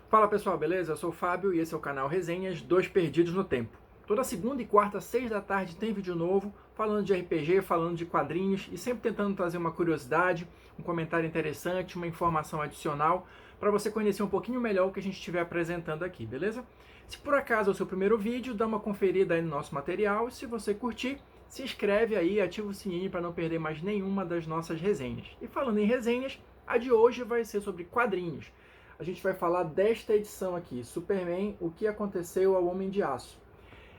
Fala pessoal, beleza? Eu sou o Fábio e esse é o canal Resenhas Dois Perdidos no Tempo. Toda segunda e quarta, 6 da tarde, tem vídeo novo, falando de RPG, falando de quadrinhos e sempre tentando trazer uma curiosidade, um comentário interessante, uma informação adicional, para você conhecer um pouquinho melhor o que a gente estiver apresentando aqui, beleza? Se por acaso é o seu primeiro vídeo, dá uma conferida aí no nosso material e se você curtir, se inscreve aí e ativa o sininho para não perder mais nenhuma das nossas resenhas. E falando em resenhas, a de hoje vai ser sobre quadrinhos. A gente vai falar desta edição aqui, Superman, O que aconteceu ao Homem de Aço.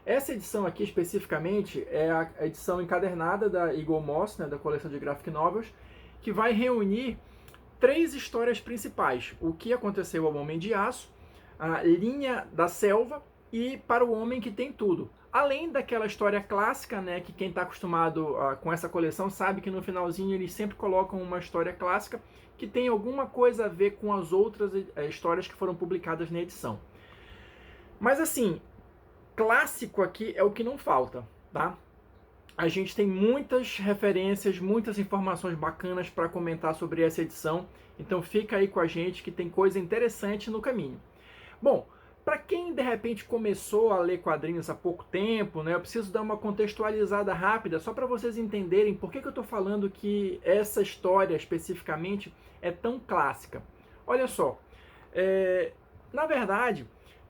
Essa edição aqui especificamente é a edição encadernada da Eagle Moss, né, da coleção de graphic novels, que vai reunir três histórias principais: O que aconteceu ao Homem de Aço, a Linha da Selva e Para o Homem que Tem Tudo. Além daquela história clássica, né, que quem está acostumado com essa coleção sabe que no finalzinho eles sempre colocam uma história clássica que tem alguma coisa a ver com as outras histórias que foram publicadas na edição. Mas assim, clássico aqui é o que não falta, tá? A gente tem muitas referências, muitas informações bacanas para comentar sobre essa edição, então fica aí com a gente que tem coisa interessante no caminho. Bom, para quem de repente começou a ler quadrinhos há pouco tempo, né, eu preciso dar uma contextualizada rápida só para vocês entenderem por que eu estou falando que essa história especificamente é tão clássica. Olha só, na verdade,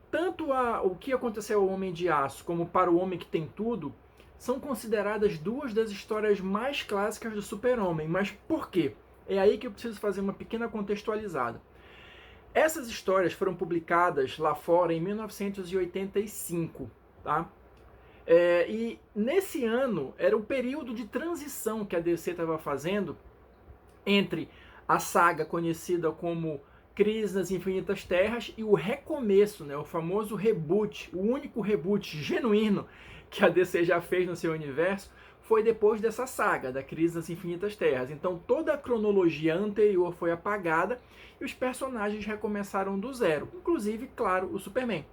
tanto O que aconteceu ao Homem de Aço como Para o Homem que Tem Tudo são consideradas duas das histórias mais clássicas do Super-Homem. Mas por quê? É aí que eu preciso fazer uma pequena contextualizada. Essas histórias foram publicadas lá fora em 1985, tá? E nesse ano era o período de transição que a DC estava fazendo entre a saga conhecida como Crise nas Infinitas Terras e o recomeço, né, o famoso reboot, o único reboot genuíno que a DC já fez no seu universo foi depois dessa saga, da Crise nas Infinitas Terras. Então toda a cronologia anterior foi apagada e os personagens recomeçaram do zero, inclusive, claro, o Superman.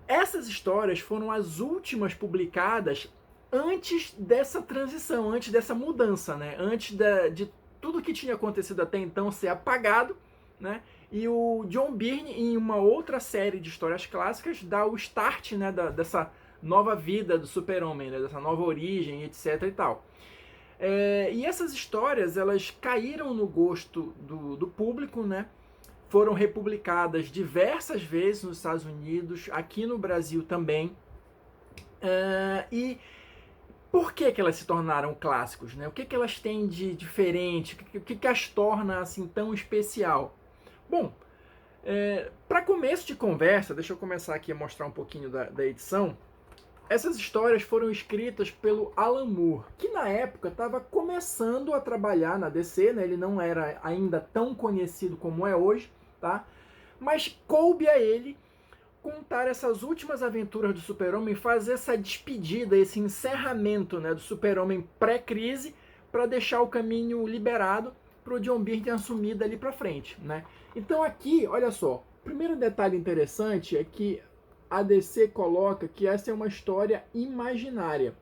Essas histórias foram as últimas publicadas antes dessa transição, antes dessa mudança, né? Antes de tudo que tinha acontecido até então ser apagado, né? E o John Byrne, em uma outra série de histórias clássicas, dá o start, né, dessa nova vida do Super-Homem, né, dessa nova origem, etc. e tal. E essas histórias, elas caíram no gosto do público, né? Foram republicadas diversas vezes nos Estados Unidos, aqui no Brasil também. E por que elas se tornaram clássicos, né? O que elas têm de diferente? O que as torna assim tão especial? Bom, para começo de conversa, deixa eu começar aqui a mostrar um pouquinho da edição. Essas histórias foram escritas pelo Alan Moore, que na época estava começando a trabalhar na DC, né? Ele não era ainda tão conhecido como é hoje, tá? Mas coube a ele contar essas últimas aventuras do Super-Homem, fazer essa despedida, esse encerramento, né, do Super-Homem pré-crise, para deixar o caminho liberado para o John Byrne assumir dali para frente, né? Então aqui, olha só, o primeiro detalhe interessante é que a DC coloca que essa é uma história imaginária.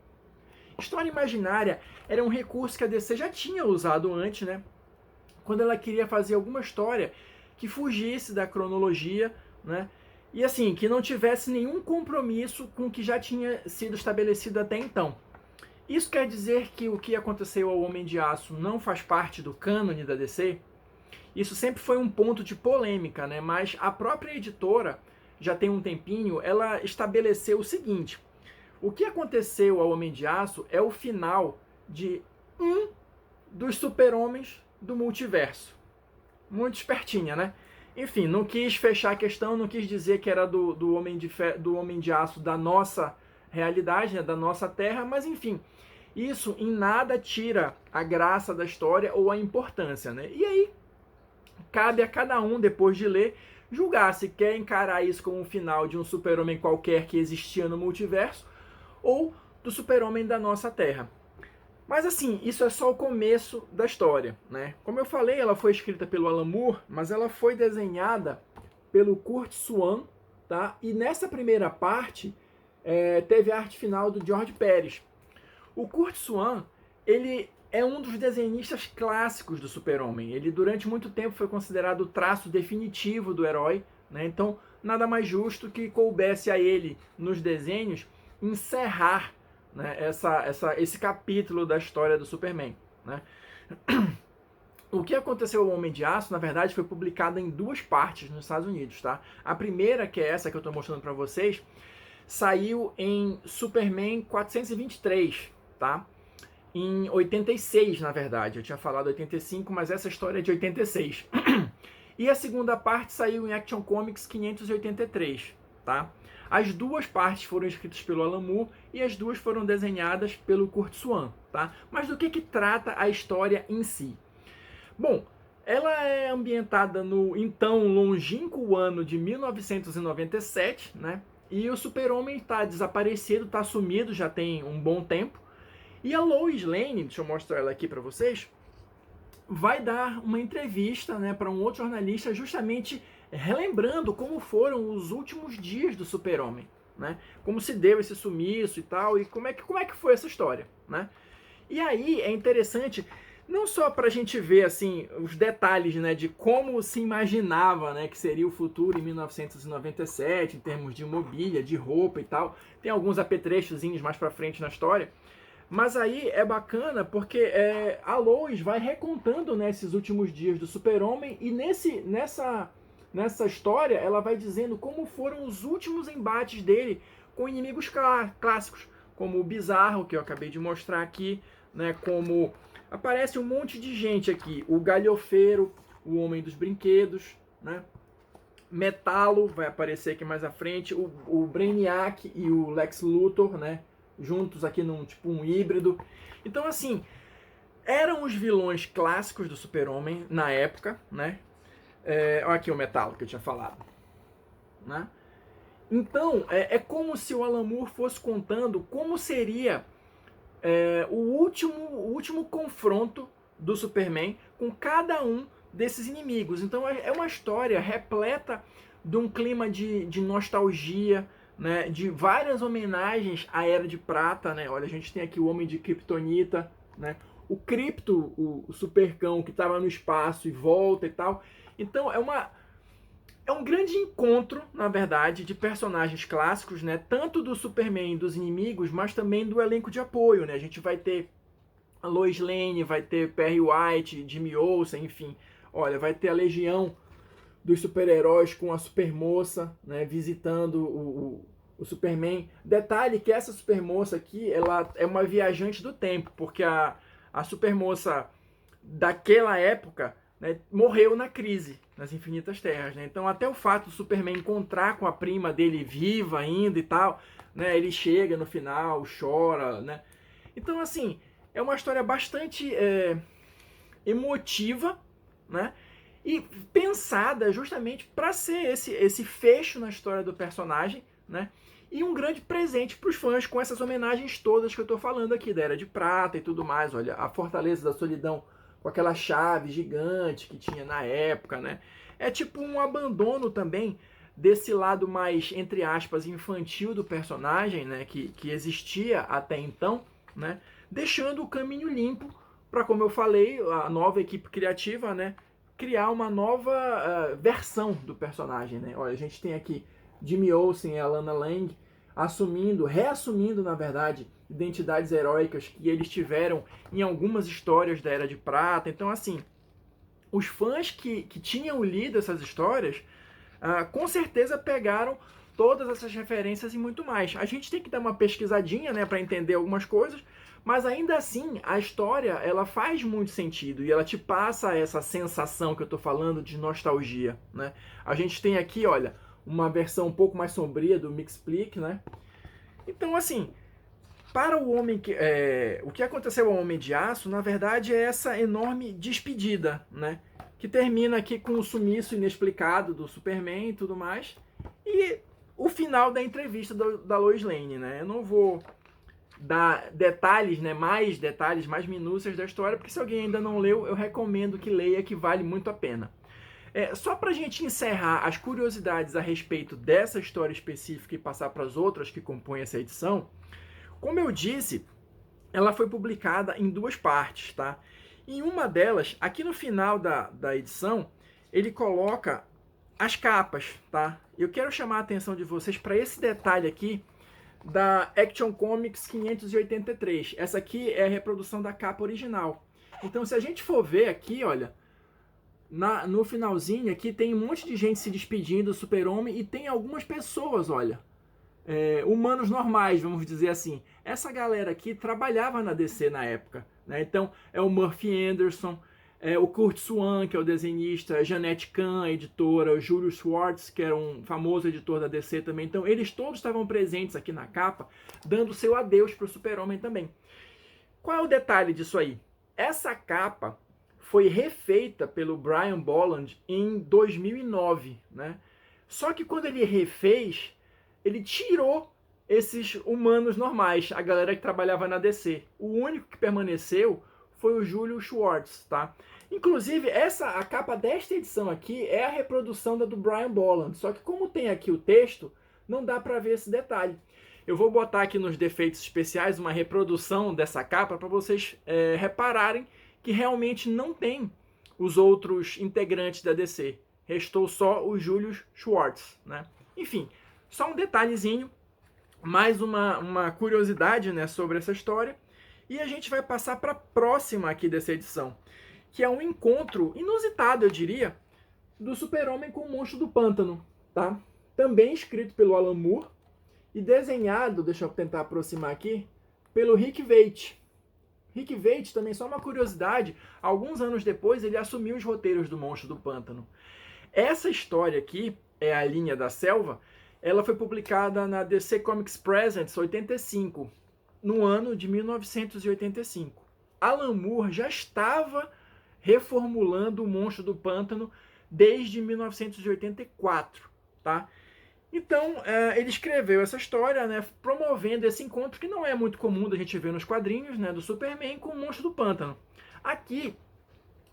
História imaginária era um recurso que a DC já tinha usado antes, né? Quando ela queria fazer alguma história que fugisse da cronologia, né? E assim, que não tivesse nenhum compromisso com o que já tinha sido estabelecido até então. Isso quer dizer que O que aconteceu ao Homem de Aço não faz parte do cânone da DC? Isso sempre foi um ponto de polêmica, né? Mas a própria editora, já tem um tempinho, ela estabeleceu o seguinte: O que aconteceu ao Homem de Aço é o final de um dos super-homens do multiverso. Muito espertinha, né? Enfim, não quis fechar a questão, não quis dizer que era do Homem de Aço da nossa realidade, né, da nossa Terra, mas enfim, isso em nada tira a graça da história ou a importância, né? E aí, cabe a cada um, depois de ler, julgar se quer encarar isso como um final de um super-homem qualquer que existia no multiverso ou do super-homem da nossa Terra. Mas assim, isso é só o começo da história, né? Como eu falei, ela foi escrita pelo Alan Moore, mas ela foi desenhada pelo Curt Swan, tá? E nessa primeira parte teve a arte final do George Pérez. O Curt Swan, ele é um dos desenhistas clássicos do Super-Homem. Ele durante muito tempo foi considerado o traço definitivo do herói, né? Então, nada mais justo que coubesse a ele, nos desenhos, encerrar, né, esse capítulo da história do Superman, né? O que aconteceu ao Homem de Aço, na verdade, foi publicado em duas partes nos Estados Unidos, tá? A primeira, que é essa que eu estou mostrando para vocês, saiu em Superman 423, tá? Em 86, na verdade. Eu tinha falado 85, mas essa história é de 86. E a segunda parte saiu em Action Comics 583, tá? As duas partes foram escritas pelo Alan Moore e as duas foram desenhadas pelo Curt Swan, tá? Mas do que trata a história em si? Bom, ela é ambientada no então longínquo ano de 1997, né? E o Super-Homem está desaparecido, está sumido já tem um bom tempo. E a Lois Lane, deixa eu mostrar ela aqui para vocês, vai dar uma entrevista, né, para um outro jornalista, justamente relembrando como foram os últimos dias do Super-Homem, né? Como se deu esse sumiço e tal, e como é que foi essa história, né? E aí é interessante, não só para a gente ver assim os detalhes, né, de como se imaginava, né, que seria o futuro em 1997, em termos de mobília, de roupa e tal. Tem alguns apetrechozinhos mais para frente na história. Mas aí é bacana porque a Lois vai recontando, né, esses últimos dias do Super-Homem e nessa história ela vai dizendo como foram os últimos embates dele com inimigos clássicos, como o Bizarro, que eu acabei de mostrar aqui, né, como aparece um monte de gente aqui, o Galhofeiro, o Homem dos Brinquedos, né, Metalo vai aparecer aqui mais à frente, o Brainiac e o Lex Luthor, né, juntos aqui num tipo um híbrido. Então, assim, eram os vilões clássicos do Super-Homem na época, né? Olha aqui o Metalo que eu tinha falado, né? Então, é como se o Alan Moore fosse contando como seria o último confronto do Superman com cada um desses inimigos. Então, é uma história repleta de um clima de nostalgia, né, de várias homenagens à Era de Prata, né? Olha, a gente tem aqui o Homem de Kryptonita, né? O Krypto, o supercão que estava no espaço e volta e tal. Então é um grande encontro, na verdade, de personagens clássicos, né? Tanto do Superman e dos inimigos, mas também do elenco de apoio, né? A gente vai ter a Lois Lane, vai ter Perry White, Jimmy Olsen, enfim. Olha, vai ter a Legião dos super-heróis com a Supermoça, né, visitando o Superman. Detalhe que essa Supermoça aqui, ela é uma viajante do tempo, porque a Supermoça daquela época, né, morreu na crise nas Infinitas Terras, né? Então até o fato do Superman encontrar com a prima dele viva ainda e tal, né, ele chega no final, chora, né? Então assim, é uma história bastante emotiva, né? E pensada justamente para ser esse fecho na história do personagem, né? E um grande presente para os fãs com essas homenagens todas que eu estou falando aqui, da Era de Prata e tudo mais. Olha, a Fortaleza da Solidão com aquela chave gigante que tinha na época, né? É tipo um abandono também desse lado mais, entre aspas, infantil do personagem, né? Que existia até então, né? Deixando o caminho limpo para, como eu falei, a nova equipe criativa, né, criar uma nova versão do personagem, né? Olha, a gente tem aqui Jimmy Olsen e Alana Lang reassumindo, na verdade, identidades heróicas que eles tiveram em algumas histórias da Era de Prata. Então, assim, os fãs que tinham lido essas histórias, com certeza pegaram todas essas referências e muito mais. A gente tem que dar uma pesquisadinha, né, para entender algumas coisas, mas ainda assim, a história, ela faz muito sentido e ela te passa essa sensação que eu tô falando de nostalgia, né? A gente tem aqui, olha, uma versão um pouco mais sombria do Mixplique, né? Então, assim, para o o que aconteceu ao Homem de Aço, na verdade, é essa enorme despedida, né? Que termina aqui com o sumiço inexplicado do Superman e tudo mais. E o final da entrevista da Lois Lane, né? Eu não vou dar detalhes, né, mais detalhes, mais minúcias da história, porque se alguém ainda não leu, eu recomendo que leia, que vale muito a pena. Só para a gente encerrar as curiosidades a respeito dessa história específica e passar para as outras que compõem essa edição, como eu disse, ela foi publicada em duas partes, tá? Em uma delas, aqui no final da edição, ele coloca as capas, tá? Eu quero chamar a atenção de vocês para esse detalhe aqui da Action Comics 583. Essa aqui é a reprodução da capa original. Então, se a gente for ver aqui, olha, no finalzinho aqui tem um monte de gente se despedindo do Super-Homem e tem algumas pessoas, olha, humanos normais, vamos dizer assim. Essa galera aqui trabalhava na DC na época, né? Então, é o Murphy Anderson, o Curt Swan, que é o desenhista, a Jeanette Kahn, a editora, o Julius Schwartz, que era um famoso editor da DC também. Então, eles todos estavam presentes aqui na capa, dando seu adeus para o Super-Homem também. Qual é o detalhe disso aí? Essa capa foi refeita pelo Brian Bolland em 2009, né? Só que quando ele refez, ele tirou esses humanos normais, a galera que trabalhava na DC. O único que permaneceu foi o Julius Schwartz, tá? Inclusive, a capa desta edição aqui é a reprodução da do Brian Bolland, só que como tem aqui o texto, não dá para ver esse detalhe. Eu vou botar aqui nos defeitos especiais uma reprodução dessa capa para vocês repararem que realmente não tem os outros integrantes da DC. Restou só o Julius Schwartz, né? Enfim, só um detalhezinho, mais uma curiosidade, né, sobre essa história. E a gente vai passar para a próxima aqui dessa edição, que é um encontro inusitado, eu diria, do Super-Homem com o Monstro do Pântano, tá? Também escrito pelo Alan Moore e desenhado, deixa eu tentar aproximar aqui, pelo Rick Veitch. Rick Veitch, também só uma curiosidade, alguns anos depois ele assumiu os roteiros do Monstro do Pântano. Essa história aqui, é a Linha da Selva, ela foi publicada na DC Comics Presents 85, no ano de 1985. Alan Moore já estava reformulando o Monstro do Pântano desde 1984, tá? Então, ele escreveu essa história, né, promovendo esse encontro que não é muito comum da gente ver nos quadrinhos, né, do Superman com o Monstro do Pântano. Aqui,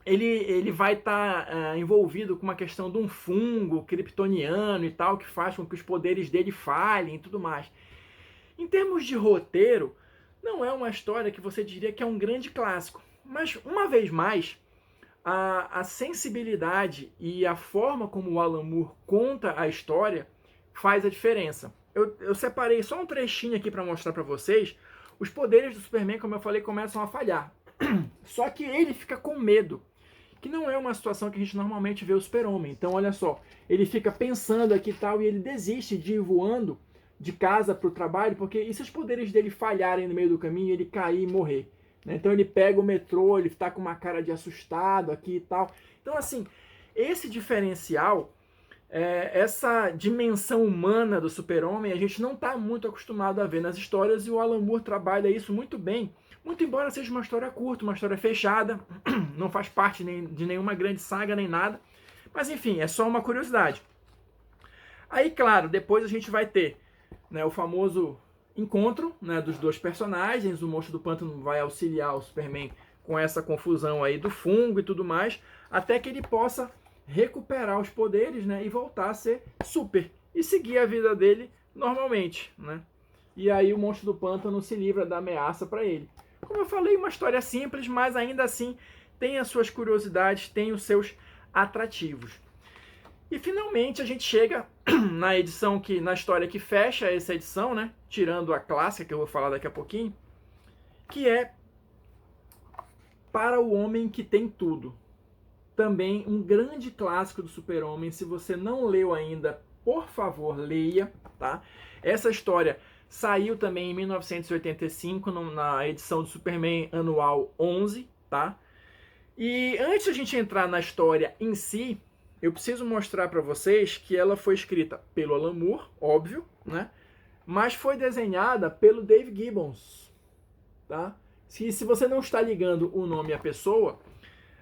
ele vai estar envolvido com uma questão de um fungo kryptoniano e tal, que faz com que os poderes dele falhem e tudo mais. Em termos de roteiro, não é uma história que você diria que é um grande clássico. Mas, uma vez mais, a sensibilidade e a forma como o Alan Moore conta a história faz a diferença. Eu separei só um trechinho aqui para mostrar para vocês. Os poderes do Superman, como eu falei, começam a falhar. Só que ele fica com medo, que não é uma situação que a gente normalmente vê o Super-Homem. Então, olha só, ele fica pensando aqui e tal, e ele desiste de ir voando de casa para o trabalho, porque e se os poderes dele falharem no meio do caminho, ele cair e morrer? Né? Então ele pega o metrô, ele está com uma cara de assustado aqui e tal. Então, assim, esse diferencial, essa dimensão humana do Super-Homem, a gente não está muito acostumado a ver nas histórias, e o Alan Moore trabalha isso muito bem, muito embora seja uma história curta, uma história fechada, não faz parte de nenhuma grande saga nem nada, mas enfim, é só uma curiosidade. Aí, claro, depois a gente vai ter, né, o famoso encontro, né, dos dois personagens. O Monstro do Pântano vai auxiliar o Superman com essa confusão aí do fungo e tudo mais, até que ele possa recuperar os poderes, né, e voltar a ser super e seguir a vida dele normalmente, né? E aí o Monstro do Pântano se livra da ameaça para ele. Como eu falei, uma história simples, mas ainda assim tem as suas curiosidades, tem os seus atrativos. E finalmente a gente chega na história que fecha essa edição, né? Tirando a clássica que eu vou falar daqui a pouquinho, que é Para o Homem que Tem Tudo. Também um grande clássico do Super-Homem. Se você não leu ainda, por favor, leia, tá? Essa história saiu também em 1985 na edição do Superman anual 11, tá? E antes de a gente entrar na história em si, eu preciso mostrar para vocês que ela foi escrita pelo Alan Moore, óbvio, né? Mas foi desenhada pelo Dave Gibbons, tá? Se você não está ligando o nome à pessoa,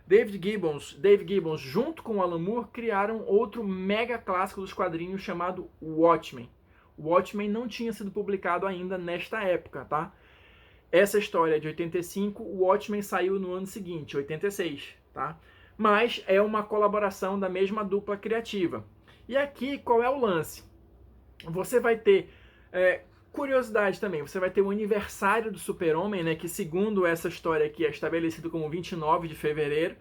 Dave Gibbons, junto com o Alan Moore, criaram outro mega clássico dos quadrinhos chamado Watchmen. O Watchmen não tinha sido publicado ainda nesta época, tá? Essa história é de 85, o Watchmen saiu no ano seguinte, 86, tá? Mas é uma colaboração da mesma dupla criativa. E aqui, qual é o lance? Você vai ter curiosidade também, você vai ter o aniversário do Super-Homem, né, que segundo essa história aqui é estabelecido como 29 de fevereiro.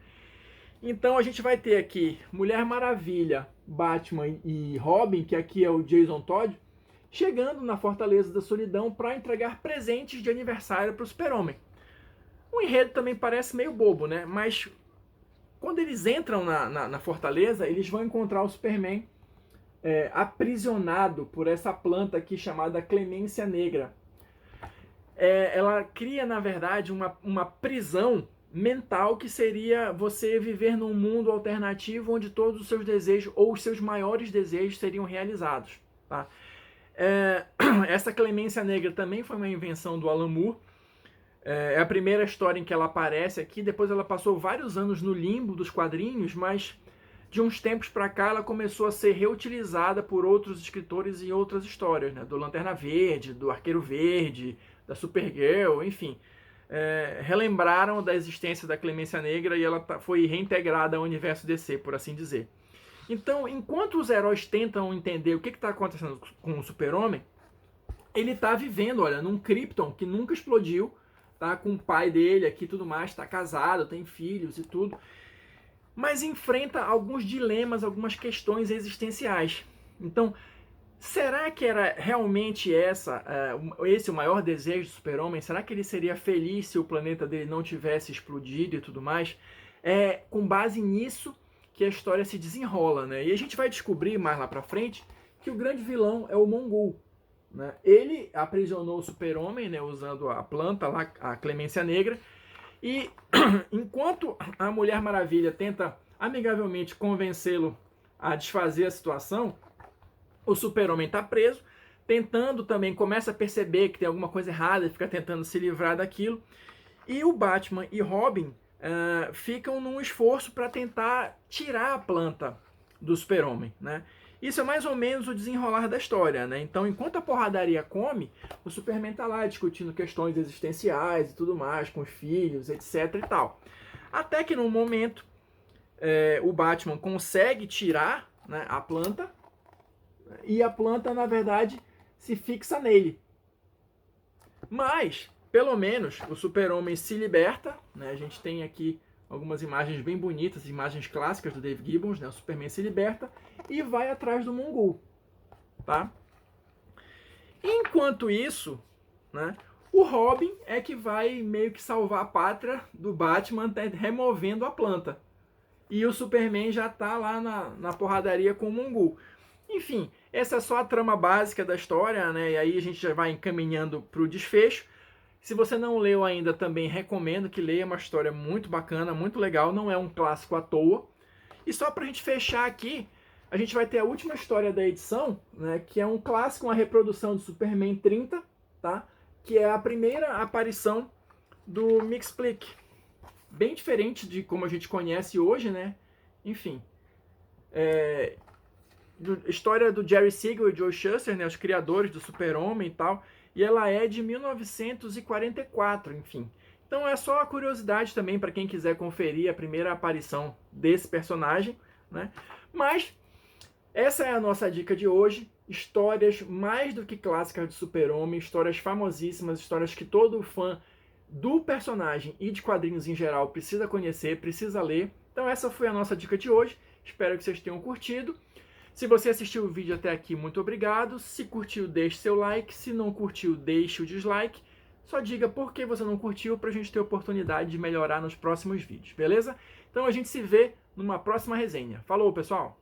Então a gente vai ter aqui Mulher Maravilha Batman e Robin, que aqui é o Jason Todd, chegando na Fortaleza da Solidão para entregar presentes de aniversário para o Super-Homem. O enredo também parece meio bobo, né? Mas quando eles entram na Fortaleza, eles vão encontrar o Superman aprisionado por essa planta aqui chamada Clemência Negra. Ela cria, na verdade, uma prisão mental que seria você viver num mundo alternativo onde todos os seus desejos ou os seus maiores desejos seriam realizados. Tá? Essa Clemência Negra também foi uma invenção do Alan Moore. É a primeira história em que ela aparece aqui. Depois ela passou vários anos no limbo dos quadrinhos, mas de uns tempos para cá ela começou a ser reutilizada por outros escritores em outras histórias, né? Do Lanterna Verde, do Arqueiro Verde, da Supergirl, enfim. Relembraram da existência da Clemência Negra e ela foi reintegrada ao universo DC, por assim dizer. Então, enquanto os heróis tentam entender o que está acontecendo com o Super-Homem, ele está vivendo, olha, num Krypton que nunca explodiu, tá com o pai dele aqui e tudo mais, está casado, tem filhos e tudo, mas enfrenta alguns dilemas, algumas questões existenciais. Então, será que era realmente esse o maior desejo do Super-Homem? Será que ele seria feliz se o planeta dele não tivesse explodido e tudo mais? Com base nisso que a história se desenrola, né? E a gente vai descobrir mais lá pra frente que o grande vilão é o Mongul, né? Ele aprisionou o Super-Homem, né, usando a planta lá, a Clemência Negra, e enquanto a Mulher Maravilha tenta amigavelmente convencê-lo a desfazer a situação, o Super-Homem está preso, tentando também, começa a perceber que tem alguma coisa errada, fica tentando se livrar daquilo, e o Batman e Robin ficam num esforço para tentar tirar a planta do Super-Homem, né? Isso é mais ou menos o desenrolar da história, né? Então, enquanto a porradaria come, o Superman está lá discutindo questões existenciais e tudo mais, com os filhos, etc e tal. Até que num momento, o Batman consegue tirar, né, a planta, e a planta, na verdade, se fixa nele. Mas, pelo menos, o Super-Homem se liberta, né? A gente tem aqui algumas imagens bem bonitas, imagens clássicas do Dave Gibbons, né? O Superman se liberta e vai atrás do Mongul, tá? Enquanto isso, né, o Robin é que vai meio que salvar a pátria do Batman, removendo a planta. E o Superman já tá lá na porradaria com o Mongul. Enfim, essa é só a trama básica da história, né? E aí a gente já vai encaminhando para o desfecho. Se você não leu ainda, também recomendo que leia, uma história muito bacana, muito legal, não é um clássico à toa. E só para a gente fechar aqui, a gente vai ter a última história da edição, né? Que é um clássico, uma reprodução de Superman 30, tá? Que é a primeira aparição do Mxyzptlk. Bem diferente de como a gente conhece hoje, né? Enfim. História do Jerry Siegel e Joe Shuster, né, os criadores do Super-Homem e tal, e ela é de 1944, enfim. Então é só a curiosidade também para quem quiser conferir a primeira aparição desse personagem, né? Mas essa é a nossa dica de hoje, histórias mais do que clássicas do Super-Homem, histórias famosíssimas, histórias que todo fã do personagem e de quadrinhos em geral precisa conhecer, precisa ler. Então essa foi a nossa dica de hoje, espero que vocês tenham curtido. Se você assistiu o vídeo até aqui, muito obrigado. Se curtiu, deixe seu like. Se não curtiu, deixe o dislike. Só diga por que você não curtiu para a gente ter oportunidade de melhorar nos próximos vídeos, beleza? Então a gente se vê numa próxima resenha. Falou, pessoal!